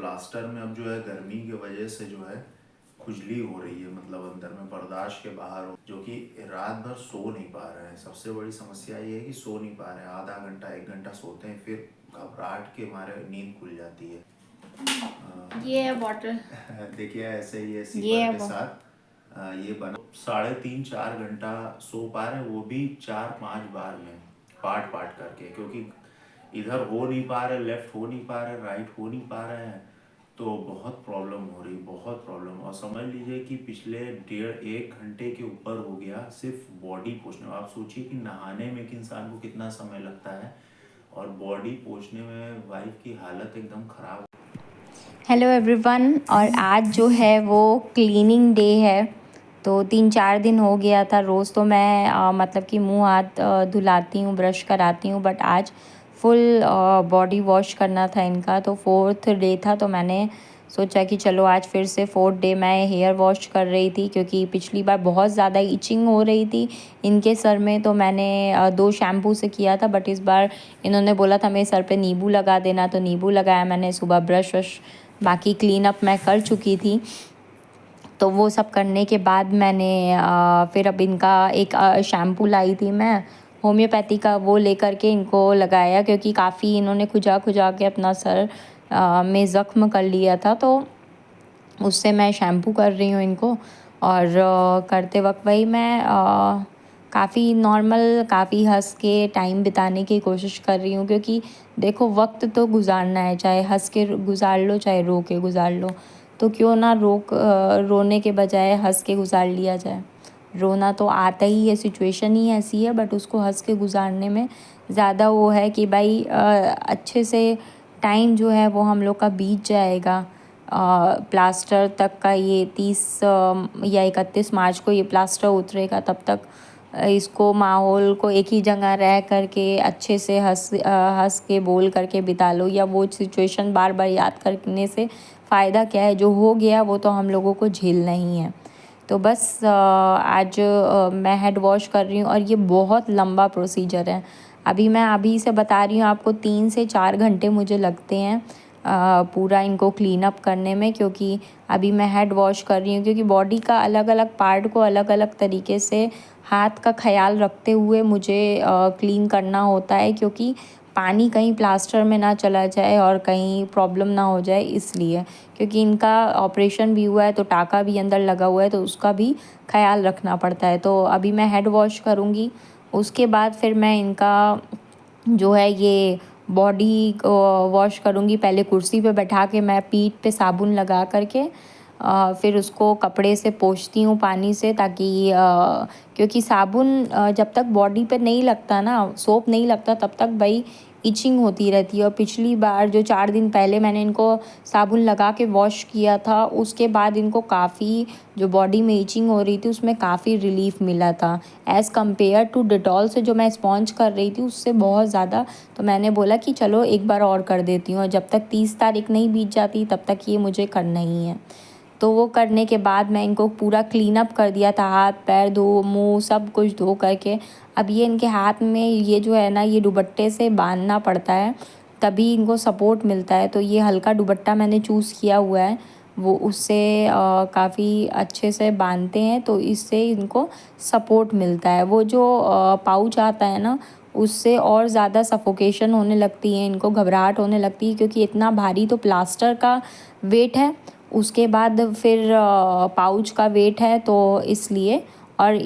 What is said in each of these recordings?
Plaster में अब जो है गर्मी की वजह से जो है खुजली हो रही है, मतलब अंदर में बर्दाश्त के बाहर हो, जो कि रात भर सो नहीं पा रहे हैं। सबसे बड़ी समस्या ये है कि सो नहीं पा रहे हैं, आधा घंटा 1 घंटा सोते हैं, फिर घबराहट के मारे नींद खुल जाती है। ये है बॉटल। देखिए ऐसे ही है ये सीपर है के वो। साथ ये बना 3.5 4 घंटा सो पा रहे हैं, वो भी 4 5 बार में पार्ट पार्ट करके, क्योंकि इधर हो नहीं पा रहे, लेफ्ट हो नहीं पा रहे, राइट हो नहीं पा रहे हैं, तो बहुत प्रॉब्लम हो रही, बहुत प्रॉब्लम। और समझ लीजिए कि पिछले 1.5 1 घंटे के ऊपर हो गया सिर्फ बॉडी पोछने में। आप सोचिए कि नहाने में एक इंसान को कितना समय लगता है, और बॉडी पोछने में वाइफ की हालत एकदम ख़राब। हेलो एवरीवन, और आज जो है वो क्लीनिंग डे है। तो 3 4 दिन हो गया था। रोज़ तो मैं मतलब कि मुंह हाथ धुलाती हूँ, ब्रश कराती हूँ, बट आज फुल बॉडी वॉश करना था इनका। तो 4th डे था, तो मैंने सोचा कि चलो आज फिर से 4th डे मैं हेयर वॉश कर रही थी, क्योंकि पिछली बार बहुत ज़्यादा इचिंग हो रही थी इनके सर में। तो मैंने 2 शैम्पू से किया था, बट इस बार इन्होंने बोला था मेरे सर पे नींबू लगा देना, तो नींबू लगाया मैंने। सुबह ब्रश वश बाकी क्लीन अप मैं कर चुकी थी। तो वो सब करने के बाद मैंने फिर अब इनका एक शैम्पू लाई थी मैं होम्योपैथी का, वो लेकर के इनको लगाया, क्योंकि काफ़ी इन्होंने खुजा खुजा के अपना सर में ज़ख्म कर लिया था। तो उससे मैं शैम्पू कर रही हूँ इनको। और करते वक्त वही मैं काफ़ी नॉर्मल, काफ़ी हंस के टाइम बिताने की कोशिश कर रही हूँ, क्योंकि देखो वक्त तो गुजारना है, चाहे हंस के गुजार लो चाहे रो के गुजार लो। तो क्यों ना रोने के बजाय हंस के गुजार लिया जाए। रोना तो आता ही है, सिचुएशन ही ऐसी है, बट उसको हंस के गुजारने में ज़्यादा वो है कि भाई अच्छे से टाइम जो है वो हम लोग का बीत जाएगा। प्लास्टर तक का ये 30 या 31 मार्च को ये प्लास्टर उतरेगा। तब तक इसको माहौल को एक ही जगह रह करके अच्छे से हंस के बोल करके बिता लो, या वो सिचुएशन बार बार याद करने से फ़ायदा क्या है। जो हो गया वो तो हम लोगों को झेलना ही है। तो बस आज मैं हेड वॉश कर रही हूँ, और ये बहुत लंबा प्रोसीजर है। मैं अभी से बता रही हूँ आपको, 3 से 4 घंटे मुझे लगते हैं पूरा इनको क्लीन अप करने में, क्योंकि अभी मैं हेड वॉश कर रही हूँ। क्योंकि बॉडी का अलग अलग पार्ट को अलग अलग तरीके से हाथ का ख्याल रखते हुए मुझे क्लीन करना होता है, क्योंकि पानी कहीं प्लास्टर में ना चला जाए और कहीं प्रॉब्लम ना हो जाए, इसलिए। क्योंकि इनका ऑपरेशन भी हुआ है, तो टाका भी अंदर लगा हुआ है, तो उसका भी ख्याल रखना पड़ता है। तो अभी मैं हेड वॉश करूँगी, उसके बाद फिर मैं इनका जो है ये बॉडी वॉश करूँगी। पहले कुर्सी पे बैठा के मैं पीठ पे साबुन लगा करके फिर उसको कपड़े से पोंछती हूँ पानी से, ताकि क्योंकि साबुन जब तक बॉडी पे नहीं लगता ना, सोप नहीं लगता, तब तक भाई इचिंग होती रहती है। और पिछली बार जो 4 दिन पहले मैंने इनको साबुन लगा के वॉश किया था, उसके बाद इनको काफ़ी जो बॉडी में इचिंग हो रही थी उसमें काफ़ी रिलीफ मिला था, एज़ कम्पेयर टू डिटॉल से जो मैं स्पॉन्ज कर रही थी उससे बहुत ज़्यादा। तो मैंने बोला कि चलो एक बार और कर देती हूँ, और जब तक 30 तारीख नहीं बीत जाती तब तक ये मुझे करना ही है। तो वो करने के बाद मैं इनको पूरा क्लीन अप कर दिया था, हाथ पैर धो, मुंह सब कुछ धो करके। अब ये इनके हाथ में ये जो है ना, ये दुपट्टे से बांधना पड़ता है, तभी इनको सपोर्ट मिलता है। तो ये हल्का दुपट्टा मैंने चूज़ किया हुआ है, वो उससे काफ़ी अच्छे से बांधते हैं, तो इससे इनको सपोर्ट मिलता है। वो जो पाउच आता है ना, उससे और ज़्यादा सफोकेशन होने लगती है, इनको घबराहट होने लगती है, क्योंकि इतना भारी तो प्लास्टर का वेट है, उसके बाद फिर पाउच का वेट है, तो इसलिए और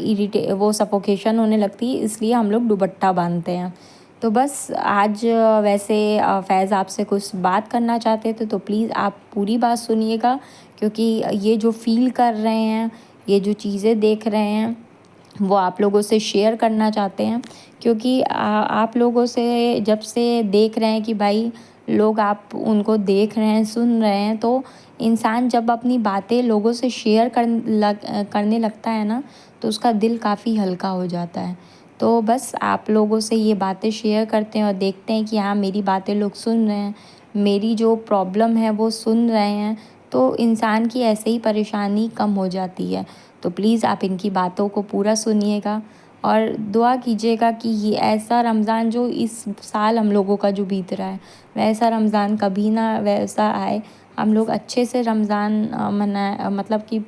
वो सफोकेशन होने लगती है, इसलिए हम लोग दुपट्टा बांधते हैं। तो बस आज वैसे फैज़ आपसे कुछ बात करना चाहते थे, तो प्लीज़ आप पूरी बात सुनिएगा, क्योंकि ये जो फ़ील कर रहे हैं, ये जो चीज़ें देख रहे हैं, वो आप लोगों से शेयर करना चाहते हैं। क्योंकि आप लोगों से जब से देख रहे हैं कि भाई लोग आप उनको देख रहे हैं, सुन रहे हैं, तो इंसान जब अपनी बातें लोगों से शेयर करने लगता है ना, तो उसका दिल काफ़ी हल्का हो जाता है। तो बस आप लोगों से ये बातें शेयर करते हैं, और देखते हैं कि हाँ मेरी बातें लोग सुन रहे हैं, मेरी जो प्रॉब्लम है वो सुन रहे हैं, तो इंसान की ऐसे ही परेशानी कम हो जाती है। तो प्लीज़ आप इनकी बातों को पूरा सुनिएगा, और दुआ कीजिएगा कि ये ऐसा रमज़ान जो इस साल हम लोगों का जो बीत रहा है वैसा रमज़ान कभी ना वैसा आए। हम लोग अच्छे से रमज़ान मनाए, मतलब कि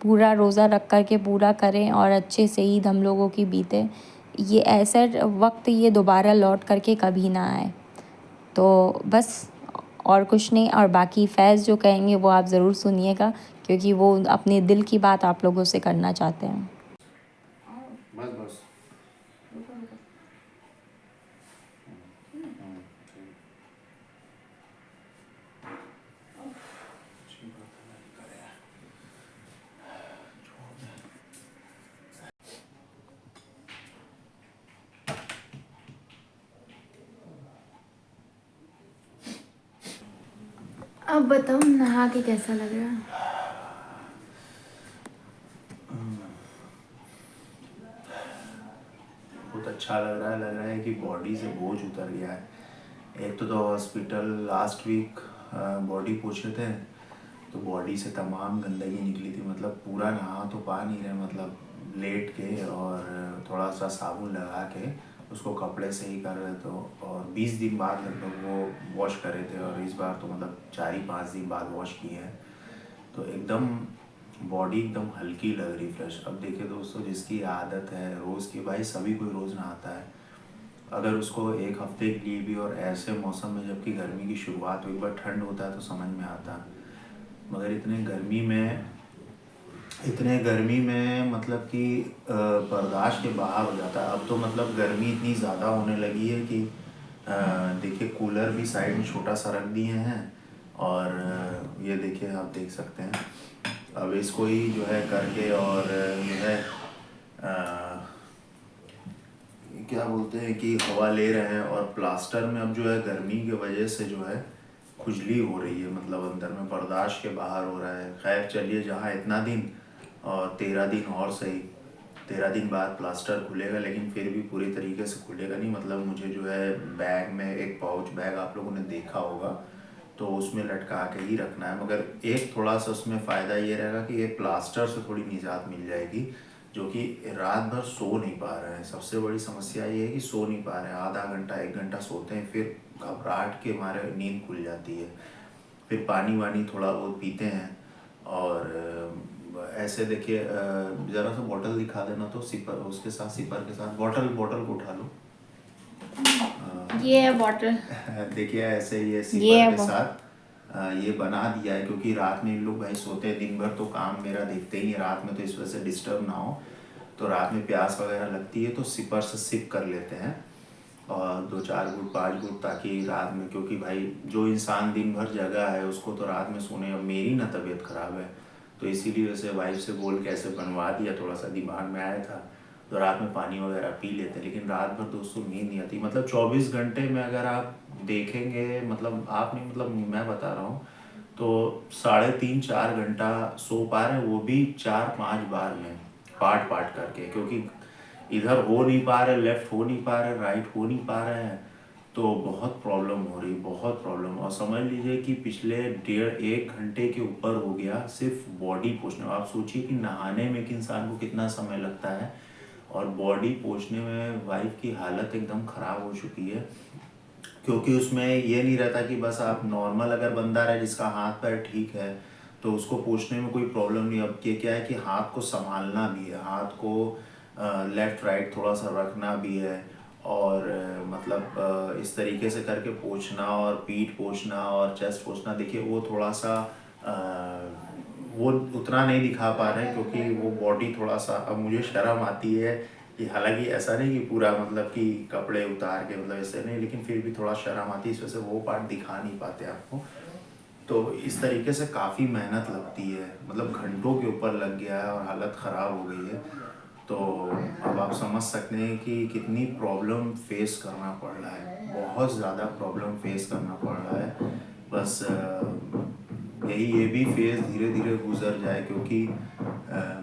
पूरा रोज़ा रख कर के पूरा करें और अच्छे से ईद हम लोगों की बीते। ये ऐसा वक्त ये दोबारा लौट कर के कभी ना आए। तो बस और कुछ नहीं। और बाकी फैज़ जो कहेंगे वो आप ज़रूर सुनिएगा, क्योंकि वो अपने दिल की बात आप लोगों से करना चाहते हैं। बस बस अब बताओ नहा के कैसा लग रहा है? बहुत अच्छा लग रहा है कि बॉडी से बोझ उतर गया है। एक तो हॉस्पिटल लास्ट वीक बॉडी पोछे थे, तो बॉडी से तमाम गंदगी निकली थी। मतलब पूरा नहा तो पा नहीं रहे, मतलब लेट के और थोड़ा सा साबुन लगा के उसको कपड़े से ही कर रहे थे। और 20 दिन बाद लगभग वो वॉश करे थे, और इस बार तो मतलब 4 ही 5 दिन बाद वॉश किए हैं। तो एकदम बॉडी एकदम हल्की लग रही, फ्रेश। अब देखिए दोस्तों, जिसकी आदत है रोज़ की, भाई सभी कोई रोज़ नहाता है, अगर उसको एक हफ्ते के लिए भी, और ऐसे मौसम में जबकि गर्मी की शुरुआत हुई, बट ठंड होता है तो समझ में आता है। मगर इतने गर्मी में मतलब कि बर्दाश्त के बाहर हो जाता है। अब तो मतलब गर्मी इतनी ज़्यादा होने लगी है कि देखिए कूलर भी साइड में छोटा सा रख दिए हैं, और ये देखिए आप देख सकते हैं। अब इसको ही जो है करके, और जो है क्या बोलते हैं कि हवा ले रहे हैं, और प्लास्टर में अब जो है गर्मी की वजह से जो है खुजली हो रही है, मतलब अंदर में बर्दाश्त के बाहर हो रहा है। खैर चलिए, जहाँ इतना दिन और 13 दिन और सही, 13 दिन बाद प्लास्टर खुलेगा, लेकिन फिर भी पूरी तरीके से खुलेगा नहीं। मतलब मुझे जो है बैग में एक पाउच बैग आप लोगों ने देखा होगा, तो उसमें लटका के ही रखना है। मगर एक थोड़ा सा उसमें फ़ायदा ये रहेगा कि एक प्लास्टर से थोड़ी निजात मिल जाएगी, जो कि रात भर सो नहीं पा रहे हैं। सबसे बड़ी समस्या ये है कि सो नहीं पा रहे हैं। आधा घंटा 1 घंटा सोते हैं, फिर घबराहट के मारे नींद खुल जाती है। फिर पानी वानी थोड़ा बहुत पीते हैं, और ऐसे देखिए ज़रा सा बॉटल दिखा देना, तो सिपर उसके साथ, सिपर के साथ बॉटल को उठा लो। ये है बॉटल। देखिए ऐसे ये सिपर के साथ ये बना दिया है, क्योंकि रात में इन लोग भाई सोते हैं, दिन भर तो काम मेरा देखते ही हैं, रात में तो इस वजह से डिस्टर्ब ना हो। तो रात में प्यास वगैरह लगती है तो सिपर से सिप कर लेते हैं, और 2-4 घूंट 5 घूंट, ताकि रात में, क्योंकि भाई जो इंसान दिन भर जगा है उसको तो रात में सोने। अब मेरी ना तबीयत ख़राब है, तो इसीलिए वैसे वाइफ से बोल के ऐसे बनवा दिया, थोड़ा सा दिमाग में आया था। तो रात में पानी वगैरह पी लेते हैं, लेकिन रात भर दोस्तों नींद नहीं आती। मतलब 24 घंटे में अगर आप देखेंगे, मतलब आप नहीं, मतलब मैं बता रहा हूँ, तो 3.5-4 घंटा सो पा रहे हैं, वो भी 4-5 बार में पार्ट करके। क्योंकि इधर हो नहीं पा रहे, लेफ्ट हो नहीं पा रहे, राइट हो नहीं पा रहे हैं, तो बहुत प्रॉब्लम हो रही, बहुत प्रॉब्लम। और समझ लीजिए कि पिछले 1.5 घंटे के ऊपर हो गया सिर्फ बॉडी पोछने। आप सोचिए कि नहाने में कि इंसान को कितना समय लगता है, और बॉडी पोछने में वाइफ की हालत एकदम ख़राब हो चुकी है। क्योंकि उसमें ये नहीं रहता कि बस आप नॉर्मल, अगर बंदा रहे जिसका हाथ पैर ठीक है तो उसको पोछने में कोई प्रॉब्लम नहीं। अब ये क्या है कि हाथ को संभालना भी है, हाथ को लेफ़्ट राइट थोड़ा सा रखना भी है, और मतलब इस तरीके से करके पोछना, और पीठ पोछना और चेस्ट पोछना। देखिए वो थोड़ा सा वो उतना नहीं दिखा पा रहे हैं, क्योंकि वो बॉडी थोड़ा सा, अब मुझे शर्म आती है कि हालांकि ऐसा नहीं कि पूरा मतलब कि कपड़े उतार के, मतलब ऐसे नहीं, लेकिन फिर भी थोड़ा शर्म आती है, इस वजह से वो पार्ट दिखा नहीं पाते आपको। तो इस तरीके से काफ़ी मेहनत लगती है, मतलब घंटों के ऊपर लग गया है, और हालत ख़राब हो गई है। तो अब आप समझ सकते हैं कि कितनी प्रॉब्लम फेस करना पड़ रहा है, बहुत ज़्यादा प्रॉब्लम फेस करना पड़ रहा है। बस यही, ये भी फेज़ धीरे धीरे गुजर जाए, क्योंकि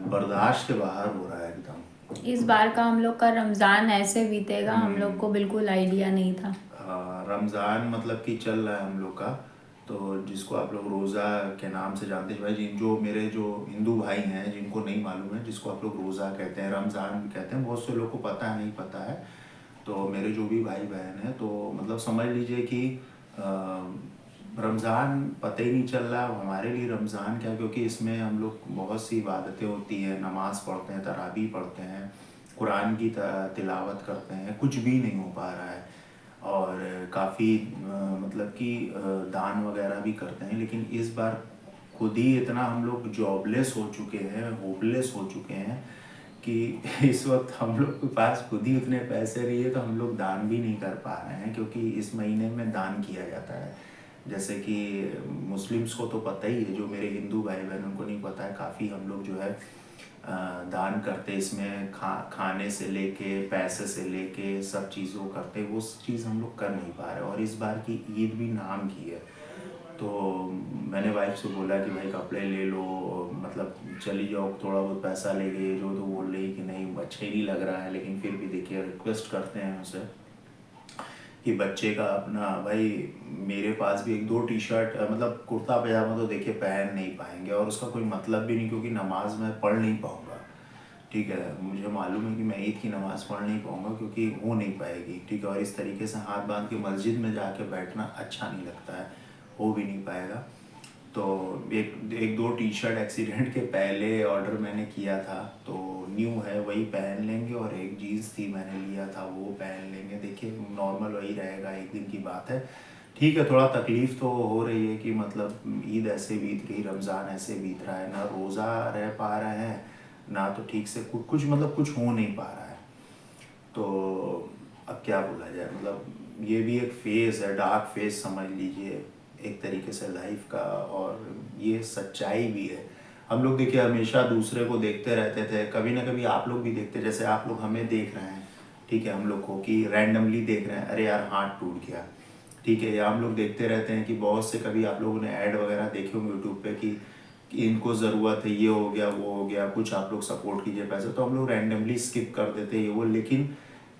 बर्दाश्त के बाहर हो रहा है एकदम। इस बार का हम लोग का रमज़ान ऐसे बीतेगा हम लोग को बिल्कुल आइडिया नहीं था। रमज़ान मतलब कि चल रहा है हम लोग का, तो जिसको आप लोग रोज़ा के नाम से जानते हैं भाई, जो मेरे जो हिंदू भाई हैं जिनको नहीं मालूम है, जिसको आप लोग रोज़ा कहते हैं, रमज़ान भी कहते हैं, बहुत से लोग को पता है, नहीं पता है। तो मेरे जो भी भाई बहन हैं, तो मतलब समझ लीजिए कि रमज़ान पता ही नहीं चल रहा हमारे लिए रमज़ान क्या, क्योंकि इसमें हम लोग बहुत सी इबादतें होती हैं, नमाज़ पढ़ते हैं, तरावी पढ़ते हैं, कुरान की तिलावत करते हैं, कुछ भी नहीं हो पा रहा है। और काफ़ी मतलब कि दान वगैरह भी करते हैं, लेकिन इस बार खुद ही इतना हम लोग जॉबलेस हो चुके हैं, होपलेस हो चुके हैं कि इस वक्त हम लोग के पास खुद ही उतने पैसे नहीं है, तो हम लोग दान भी नहीं कर पा रहे हैं, क्योंकि इस महीने में दान किया जाता है। जैसे कि मुस्लिम्स को तो पता ही है, जो मेरे हिंदू भाई बहन उनको नहीं पता है, काफ़ी हम लोग जो है दान करते, इसमें खाने से लेके पैसे से लेके सब चीज़ों करते, वो चीज़ हम लोग कर नहीं पा रहे। और इस बार की ईद भी नाम की है, तो मैंने वाइफ से बोला कि भाई कपड़े ले लो, मतलब चली जाओ, थोड़ा बहुत पैसा ले गए जो, तो बोल रही कि नहीं अच्छा ही नहीं लग रहा है। लेकिन फिर भी देखिए रिक्वेस्ट करते हैं उनसे कि बच्चे का अपना, भाई मेरे पास भी एक दो टी शर्ट, मतलब कुर्ता पजामा तो देखिए पहन नहीं पाएंगे, और उसका कोई मतलब भी नहीं, क्योंकि नमाज मैं पढ़ नहीं पाऊँगा। ठीक है, मुझे मालूम है कि मैं ईद की नमाज़ पढ़ नहीं पाऊँगा, क्योंकि हो नहीं पाएगी। ठीक है, और इस तरीके से हाथ बांध के मस्जिद में जाके बैठना अच्छा नहीं लगता है, हो भी नहीं पाएगा। तो एक एक दो टी शर्ट एक्सीडेंट के पहले ऑर्डर मैंने किया था, तो न्यू है वही पहन लेंगे, और एक जीन्स थी मैंने लिया था वो पहन लेंगे। देखिए नॉर्मल वही रहेगा, एक दिन की बात है। ठीक है, थोड़ा तकलीफ़ तो हो रही है कि मतलब ईद ऐसे बीत रही, रमज़ान ऐसे बीत रहा है, ना रोज़ा रह पा रहे हैं, ना तो ठीक से कुछ मतलब कुछ हो नहीं पा रहा है। तो अब क्या बोला जाए, मतलब ये भी एक फ़ेज़ है, डार्क फेज़ समझ लीजिए एक तरीके से लाइफ का, और ये सच्चाई भी है। हम लोग देखिए हमेशा दूसरे को देखते रहते थे, कभी ना कभी आप लोग भी देखते, जैसे आप लोग हमें देख रहे हैं, ठीक है, हम लोग को कि रैंडमली देख रहे हैं, अरे यार हाथ टूट गया, ठीक है, या हम लोग देखते रहते हैं कि बहुत से, कभी आप लोगों ने ऐड वगैरह देखे होंगे यूट्यूब पे कि इनको ज़रूरत है, ये हो गया वो हो गया, कुछ आप लोग सपोर्ट कीजिए पैसे, तो हम लोग रैंडमली स्किप कर देते हैं ये वो। लेकिन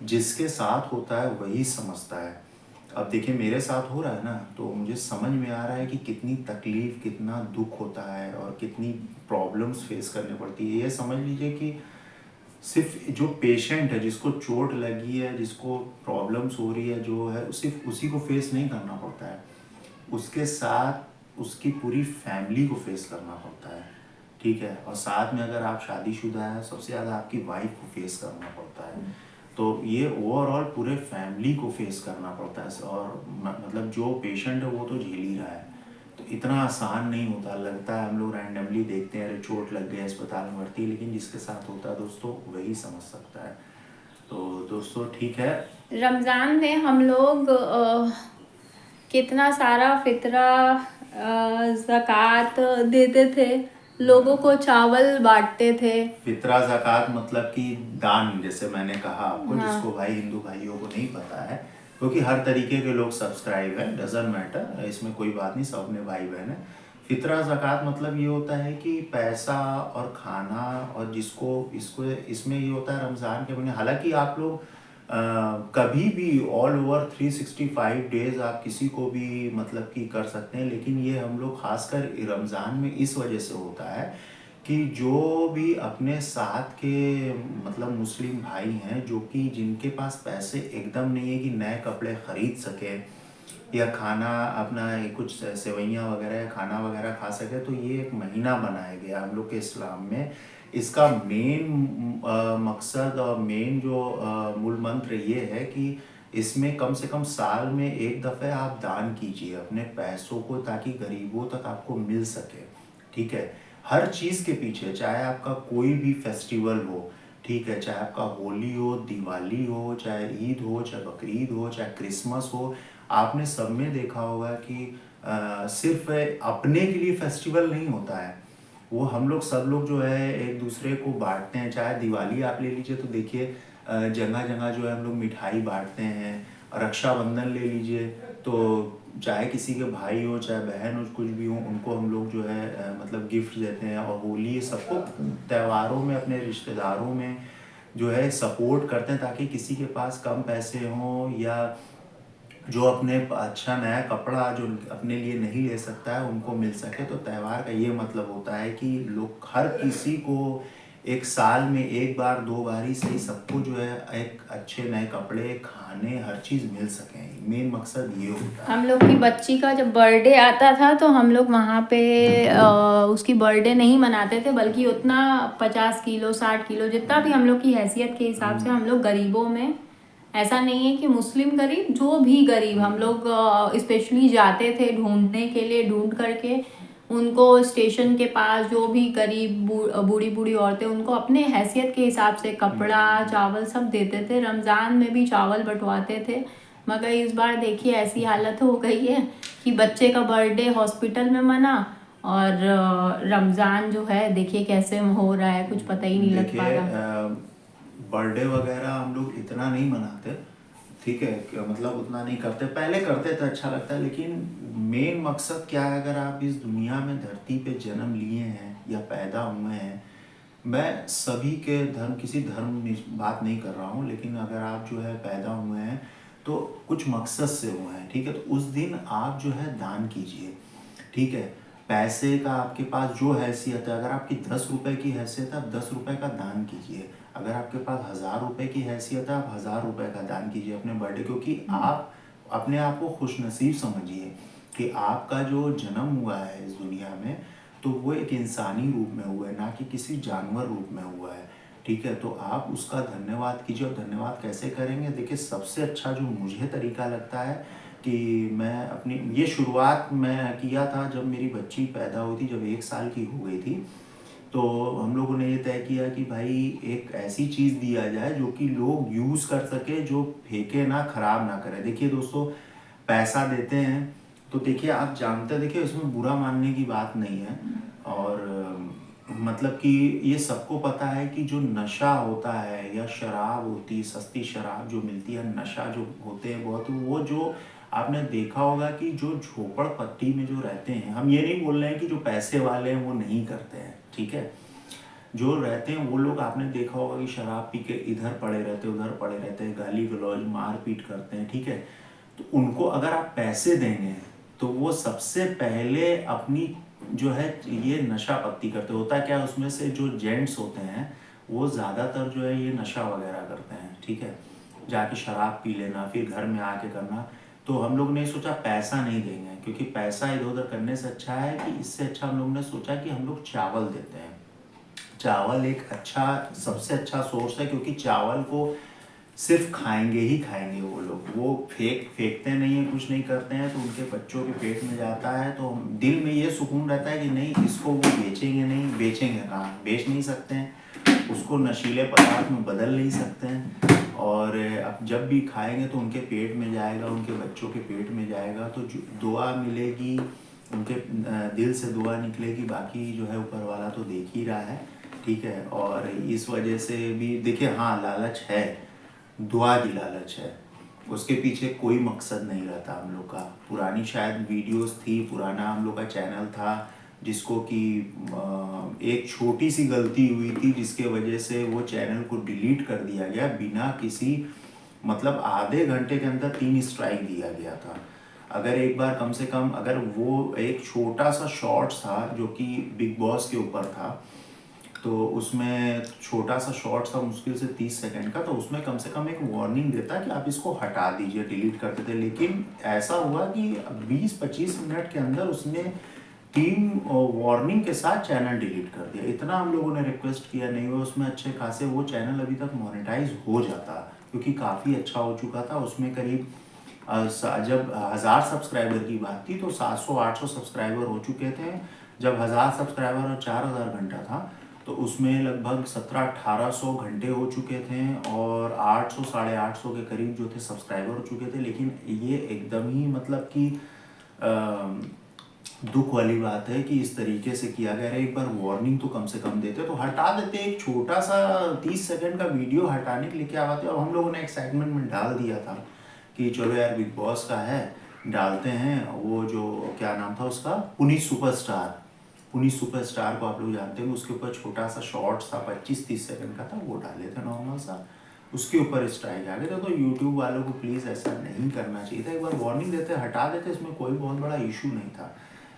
जिसके साथ होता है वही समझता है। अब देखिए मेरे साथ हो रहा है ना, तो मुझे समझ में आ रहा है कि कितनी तकलीफ़, कितना दुख होता है, और कितनी प्रॉब्लम्स फेस करनी पड़ती है। ये समझ लीजिए कि सिर्फ जो पेशेंट है, जिसको चोट लगी है, जिसको प्रॉब्लम्स हो रही है, जो है सिर्फ उसी को फेस नहीं करना पड़ता है, उसके साथ उसकी पूरी फैमिली को फेस करना पड़ता है। ठीक है, और साथ में अगर आप शादीशुदा हैं, सबसे ज़्यादा आपकी वाइफ को फेस करना पड़ता है। तो ये ओवरऑल पूरे फैमिली को फेस करना पड़ता है, और मतलब जो पेशेंट है वो तो झेल ही रहा है। तो इतना आसान नहीं होता, लगता है हम लोग रैंडमली देखते हैं, अरे चोट लग गया अस्पताल में भर्ती, लेकिन जिसके साथ होता है दोस्तों वही समझ सकता है। तो दोस्तों ठीक है, रमज़ान में हम लोग कितना सारा फितरा ज़कात देते थे, लोगों को चावल बांटते थे। फितरा ज़कात मतलब कि दान, जैसे मैंने कहा आपको, हाँ। जिसको भाई हिंदू भाइयों को नहीं पता है, क्योंकि हर तरीके के लोग सब्सक्राइब है, डजंट मैटर, इसमें कोई बात नहीं, सब अपने भाई बहन है। फितरा ज़कात मतलब ये होता है कि पैसा और खाना, और जिसको इसको इसमें ये होता है रमज़ान के महीने, हालांकि आप लोग कभी भी ऑल ओवर 365 डेज आप किसी को भी मतलब कि कर सकते हैं, लेकिन ये हम लोग खासकर रमज़ान में इस वजह से होता है कि जो भी अपने साथ के मतलब मुस्लिम भाई हैं, जो कि जिनके पास पैसे एकदम नहीं है कि नए कपड़े ख़रीद सके, या खाना अपना कुछ सेवइयाँ वगैरह या खाना वगैरह खा सके, तो ये एक महीना बनाया गया हम लोग के इस्लाम में। इसका मेन मकसद और मेन जो मूल मंत्र ये है कि इसमें कम से कम साल में एक दफ़े आप दान कीजिए अपने पैसों को, ताकि गरीबों तक आपको मिल सके। ठीक है, हर चीज़ के पीछे, चाहे आपका कोई भी फेस्टिवल हो, ठीक है, चाहे आपका होली हो, दिवाली हो, चाहे ईद हो, चाहे बकरीद हो, चाहे क्रिसमस हो, आपने सब में देखा होगा कि सिर्फ अपने के लिए फेस्टिवल नहीं होता है, वो हम लोग सब लोग जो है एक दूसरे को बांटते हैं। चाहे दिवाली आप ले लीजिए, तो देखिए जगह जगह जो है हम लोग मिठाई बांटते हैं। रक्षाबंधन ले लीजिए, तो चाहे किसी के भाई हो चाहे बहन हो, कुछ भी हो, उनको हम लोग जो है मतलब गिफ्ट देते हैं। और होली, सबको त्योहारों में अपने रिश्तेदारों में जो है सपोर्ट करते हैं, ताकि किसी के पास कम पैसे हों या जो अपने अच्छा नया कपड़ा जो अपने लिए नहीं ले सकता है उनको मिल सके। तो त्यौहार का ये मतलब होता है कि लोग हर किसी को एक साल में एक बार दो बार ही सही सबको जो है एक अच्छे नए कपड़े खाने हर चीज़ मिल सकें। मेन मकसद ये होता है। हम लोग की बच्ची का जब बर्थडे आता था तो हम लोग वहाँ पे उसकी बर्थडे नहीं मनाते थे, बल्कि उतना 50 किलो 60 किलो जितना भी हम लोग की हैसियत के हिसाब से हम लोग गरीबों में, ऐसा नहीं है कि मुस्लिम गरीब, जो भी गरीब हम लोग स्पेशली जाते थे ढूंढने के लिए, ढूंढ करके उनको स्टेशन के पास जो भी गरीब बूढ़ी बूढ़ी औरतें, उनको अपने हैसियत के हिसाब से कपड़ा चावल सब देते थे। रमज़ान में भी चावल बंटवाते थे। मगर इस बार देखिए ऐसी हालत हो गई है कि बच्चे का बर्थडे हॉस्पिटल में मना, और रमज़ान जो है देखिए कैसे हो रहा है, कुछ पता ही नहीं लग पा रहा। देखिए बर्थडे वगैरह हम लोग इतना नहीं मनाते, ठीक है, मतलब उतना नहीं करते। पहले करते थे, अच्छा लगता है, लेकिन मेन मकसद क्या है, अगर आप इस दुनिया में धरती पे जन्म लिए हैं या पैदा हुए हैं, मैं सभी के धर्म, किसी धर्म में बात नहीं कर रहा हूँ, लेकिन अगर आप जो है पैदा हुए हैं तो कुछ मकसद से हुए हैं, ठीक है। तो उस दिन आप जो है दान कीजिए, ठीक है। पैसे का आपके पास जो हैसियत है, अगर आपकी 10 रुपए की हैसियत है, आप 10 रुपए का दान कीजिए। अगर आपके पास 1000 रुपए की हैसियत है, आप 1000 रुपए का दान कीजिए अपने बर्थडे, क्योंकि आप अपने आप को खुशनसीब समझिए कि आपका जो जन्म हुआ है इस दुनिया में, तो वो एक इंसानी रूप में हुआ है, ना कि किसी जानवर रूप में हुआ है, ठीक है। तो आप उसका धन्यवाद कीजिए। और धन्यवाद कैसे करेंगे, देखिए सबसे अच्छा जो मुझे तरीका लगता है कि मैं अपनी ये शुरुआत मैं किया था जब मेरी बच्ची पैदा हुई थी, जब 1 साल की हो गई थी। तो हम लोगों ने ये तय किया कि भाई एक ऐसी चीज़ दिया जाए जो कि लोग यूज़ कर सके, जो फेंके ना, ख़राब ना करे। देखिए दोस्तों, पैसा देते हैं तो देखिए आप जानते हैं, देखिए इसमें बुरा मानने की बात नहीं है। और मतलब कि ये सबको पता है कि जो नशा होता है या शराब होती है, सस्ती शराब जो मिलती है, नशा जो होते हैं बहुत, वो जो आपने देखा होगा कि जो झोपड़पट्टी में जो रहते हैं, हम ये नहीं बोल रहे हैं कि जो पैसे वाले हैं वो नहीं करते हैं, ठीक है। जो रहते हैं वो लोग, आपने देखा होगा कि शराब पी के इधर पड़े रहते हैं, उधर पड़े रहते हैं, गाली गलौज मारपीट करते हैं, ठीक है। तो उनको अगर आप पैसे देंगे तो वो सबसे पहले अपनी जो है ये नशा पत्ती करते, होता है क्या, उसमें से जो जेंट्स होते हैं वो ज़्यादातर जो है ये नशा वगैरह करते हैं, ठीक है। जाके शराब पी लेना, फिर घर में आके करना। तो हम लोग ने सोचा पैसा नहीं देंगे, क्योंकि पैसा इधर उधर करने से अच्छा है कि इससे अच्छा हम लोग ने सोचा कि हम लोग चावल देते हैं। चावल एक अच्छा, सबसे अच्छा सोर्स है, क्योंकि चावल को सिर्फ खाएंगे ही खाएंगे वो लोग, वो फेंकते नहीं है, कुछ नहीं करते हैं, तो उनके बच्चों के पेट में जाता है, तो दिल में ये सुकून रहता है कि नहीं, इसको वो बेचेंगे नहीं, बेचेंगे कहाँ, बेच नहीं सकते हैं, उसको नशीले पदार्थ में बदल नहीं सकते हैं। और अब जब भी खाएंगे तो उनके पेट में जाएगा, उनके बच्चों के पेट में जाएगा, तो जो दुआ मिलेगी, उनके दिल से दुआ निकलेगी, बाकी जो है ऊपर वाला तो देख ही रहा है, ठीक है। और इस वजह से भी देखिए, हाँ लालच है, दुआ की लालच है, उसके पीछे कोई मकसद नहीं रहता हम लोग का। पुरानी शायद वीडियोस थी, पुराना हम लोग का चैनल था, जिसको कि एक छोटी सी गलती हुई थी, जिसके वजह से वो चैनल को डिलीट कर दिया गया, बिना किसी मतलब आधे घंटे के अंदर 3 स्ट्राइक दिया गया था। अगर एक बार कम से कम, अगर वो एक छोटा सा शॉर्ट्स था जो कि बिग बॉस के ऊपर था, तो उसमें छोटा सा शॉर्ट था, मुश्किल से 30 सेकंड का, तो उसमें कम से कम एक वार्निंग देता कि आप इसको हटा दीजिए, डिलीट कर देते। लेकिन ऐसा हुआ कि 20-25 मिनट के अंदर उसने 3 वार्निंग के साथ चैनल डिलीट कर दिया। इतना हम लोगों ने रिक्वेस्ट किया, नहीं हुआ, उसमें अच्छे खासे वो चैनल अभी तक मोनेटाइज हो जाता, क्योंकि काफ़ी अच्छा हो चुका था। उसमें करीब जब 1000 सब्सक्राइबर की बात थी तो 700-800 सब्सक्राइबर हो चुके थे। जब 1000 सब्सक्राइबर और 4000 घंटा था, तो उसमें लगभग 1700-1800 घंटे हो चुके थे, और 800 साढ़े 800 के करीब जो थे सब्सक्राइबर हो चुके थे। लेकिन ये एकदम ही मतलब कि दुख वाली बात है कि इस तरीके से किया गया है। एक बार वार्निंग तो कम से कम देते तो हटा देते, एक छोटा सा 30 सेकंड का वीडियो हटाने के लिए क्या बात है। और हम लोगों ने एक्साइटमेंट में डाल दिया था कि चलो यार बिग बॉस का है, डालते हैं। वो जो क्या नाम था उसका, पुनीत सुपरस्टार, पुनीत सुपरस्टार को आप लोग जानते हैं, उसके ऊपर छोटा सा शॉर्ट्स था, 25-30 सेकंड का था, वो डाले थे नॉर्मल सा। उसके ऊपर स्ट्राइक आ गया था। तो यूट्यूब वालों को प्लीज़ ऐसा नहीं करना चाहिए था, एक बार वार्निंग देते, हटा देते, इसमें कोई बहुत बड़ा इशू नहीं था।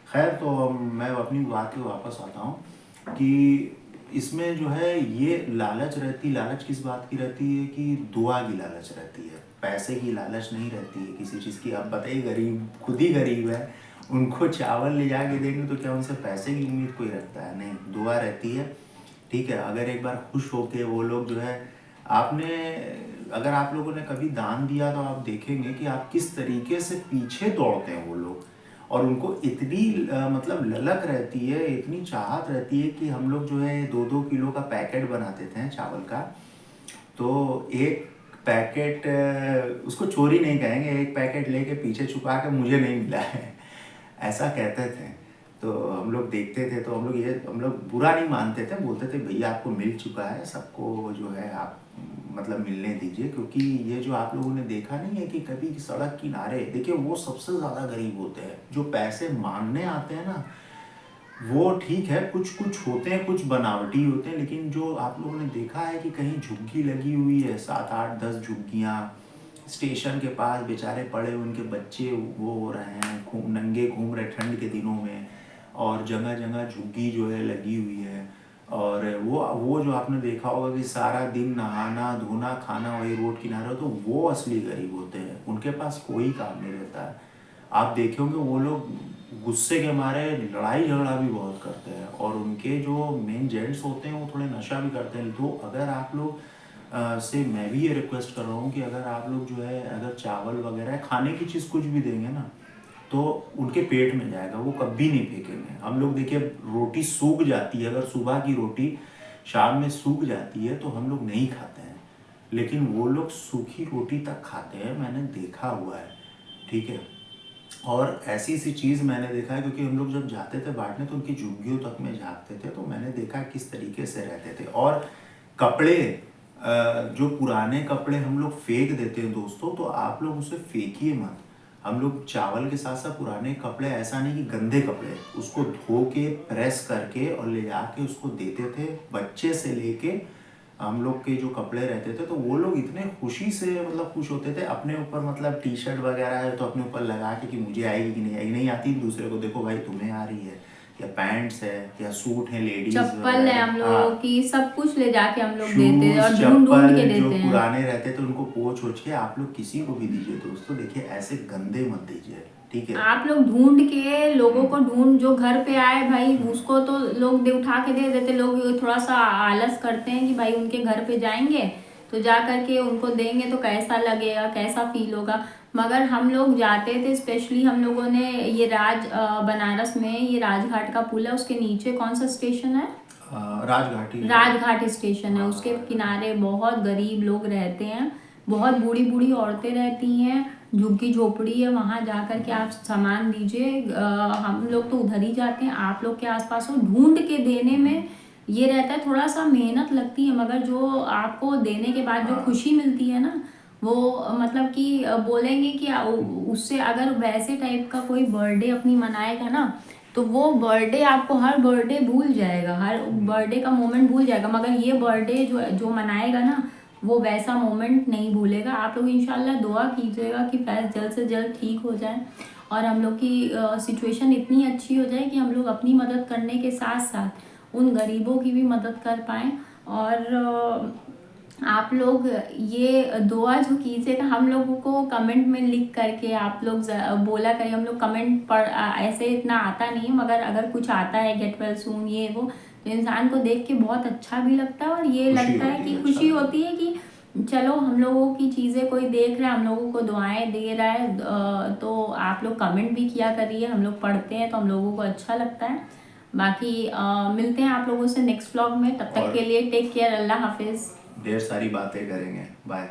खैर, तो मैं अपनी बात पे वापस आता हूँ कि इसमें जो है ये लालच रहती, लालच किस बात की रहती है कि दुआ की लालच रहती है, पैसे की लालच नहीं रहती है किसी चीज़ की। आप बताइए, गरीब खुद ही गरीब है, उनको चावल ले जाके देंगे तो क्या उनसे पैसे की उम्मीद कोई रखता है? नहीं, दुआ रहती है। ठीक है, अगर एक बार खुश होके वो लोग जो है, आपने, अगर आप लोगों ने कभी दान दिया तो आप देखेंगे कि आप किस तरीके से पीछे दौड़ते हैं वो लोग, और उनको इतनी मतलब ललक रहती है, इतनी चाहत रहती है कि हम लोग जो है 2-2 किलो का पैकेट बनाते थे चावल का। तो एक पैकेट, उसको चोरी नहीं कहेंगे, एक पैकेट लेके पीछे छुपा के मुझे नहीं मिला है ऐसा कहते थे। तो हम लोग देखते थे, तो हम लोग बुरा नहीं मानते थे, बोलते थे भैया आपको मिल चुका है, सबको जो है आप मतलब मिलने दीजिए। क्योंकि ये जो आप लोगों ने देखा नहीं है कि कभी सड़क किनारे देखिए, वो सबसे ज़्यादा गरीब होते हैं जो पैसे मांगने आते हैं ना। वो ठीक है, कुछ कुछ होते हैं, कुछ बनावटी होते हैं, लेकिन जो आप लोगों ने देखा है कि कहीं झुग्गी लगी हुई है, 7-8-10 झुग्गियाँ स्टेशन के पास, बेचारे पड़े, उनके बच्चे वो हो रहे हैं, नंगे घूम रहे ठंड के दिनों में, और जगह जगह झुग्गी जो है लगी हुई है। और वो जो आपने देखा होगा कि सारा दिन नहाना धोना खाना वही रोड किनारे हो, तो वो असली गरीब होते हैं, उनके पास कोई काम नहीं रहता है। आप देखे होंगे वो लोग गुस्से के मारे लड़ाई झगड़ा भी बहुत करते हैं, और उनके जो मेन जेंट्स होते हैं वो थोड़े नशा भी करते हैं। तो अगर आप लोग से मैं भी ये रिक्वेस्ट कर रहा हूँ कि अगर आप लोग जो है, अगर चावल वगैरह खाने की चीज़ कुछ भी देंगे ना, तो उनके पेट में जाएगा, वो कभी नहीं फेंकेंगे। हम लोग देखिए, रोटी सूख जाती है, अगर सुबह की रोटी शाम में सूख जाती है तो हम लोग नहीं खाते हैं, लेकिन वो लोग सूखी रोटी तक खाते हैं, मैंने देखा हुआ है। ठीक है, और ऐसी सी चीज़ मैंने देखा है, क्योंकि हम लोग जब जाते थे बांटने तो उनकी झुग्गियों तक में झाँकते थे, तो मैंने देखा किस तरीके से रहते थे। और कपड़े, जो पुराने कपड़े हम लोग फेंक देते हैं दोस्तों, तो आप लोग उसे फेंकिए मत। हम लोग चावल के साथ साथ पुराने कपड़े, ऐसा नहीं कि गंदे कपड़े, उसको धो के प्रेस करके और ले जाके उसको देते थे। बच्चे से लेके हम लोग के जो कपड़े रहते थे, तो वो लोग इतने खुशी से मतलब खुश होते थे अपने ऊपर, मतलब टी शर्ट वगैरह है तो अपने ऊपर लगा के कि मुझे आएगी कि नहीं आएगी, नहीं आती, दूसरे को देखो भाई तुम्हें आ रही है, या पैंट्स है या सूट है, लेडीज चप्पल है हम लोगों हाँ, की, सब कुछ ले जाके हम लोग देते हैं शूज और ढूंढ ढूंढ के चप्पल जो देते हैं। पुराने रहते थे उनको पोंछ ओछ के आप लोग किसी को भी दीजिए दोस्तों। देखिए, ऐसे गंदे मत दीजिए, ठीक है। आप लोग ढूंढ के लोगों को ढूंढ, जो घर पे आए भाई उसको तो लोग दे उठा के दे देते। लोग थोड़ा सा आलस करते हैं कि भाई उनके घर पे जाएंगे तो जा करके उनको देंगे तो कैसा लगेगा, कैसा फील होगा। मगर हम लोग जाते थे, स्पेशली हम लोगों ने ये बनारस में ये राजघाट का पुल है, उसके नीचे कौन सा स्टेशन है, राजघाट स्टेशन है, उसके किनारे बहुत गरीब लोग रहते हैं, बहुत बूढ़ी बूढ़ी औरतें रहती हैं, झुग्गी झोपड़ी है, वहाँ जा कर के आप सामान दीजिए। हम लोग तो उधर ही जाते हैं, आप लोग के आसपास हो, ढूंढ के देने में ये रहता है, थोड़ा सा मेहनत लगती है, मगर जो आपको देने के बाद जो खुशी मिलती है ना, वो मतलब कि बोलेंगे कि उससे अगर वैसे टाइप का कोई बर्थडे अपनी मनाएगा ना, तो वो बर्थडे आपको हर बर्थडे भूल जाएगा, हर बर्थडे का मोमेंट भूल जाएगा, मगर ये बर्थडे जो जो मनाएगा ना, वो वैसा मोमेंट नहीं भूलेगा। आप लोग इंशाल्लाह दुआ कीजिएगा कि फैज़ जल्द से जल्द ठीक हो जाए और हम लोग की सिचुएशन इतनी अच्छी हो जाए कि हम लोग अपनी मदद करने के साथ साथ उन गरीबों की भी मदद कर पाएँ। और आप लोग ये दुआ जो कीजिएगा, हम लोगों को कमेंट में लिख करके आप लोग बोला करिए। हम लोग कमेंट पर ऐसे इतना आता नहीं है, मगर अगर कुछ आता है गेट वेल सून ये वो, तो इंसान को देख के बहुत अच्छा भी लगता है, और ये लगता है कि खुशी होती है कि चलो हम लोगों की चीज़ें कोई देख रहा है, हम लोगों को दुआएं दे रहा है। तो आप लोग कमेंट भी किया करिए, हम लोग पढ़ते हैं तो हम लोगों को अच्छा लगता है। बाकी मिलते हैं आप लोगों से नेक्स्ट व्लॉग में, तब तक के लिए टेक केयर, अल्लाह हाफिज़। ढेर सारी बातें करेंगे, बाय।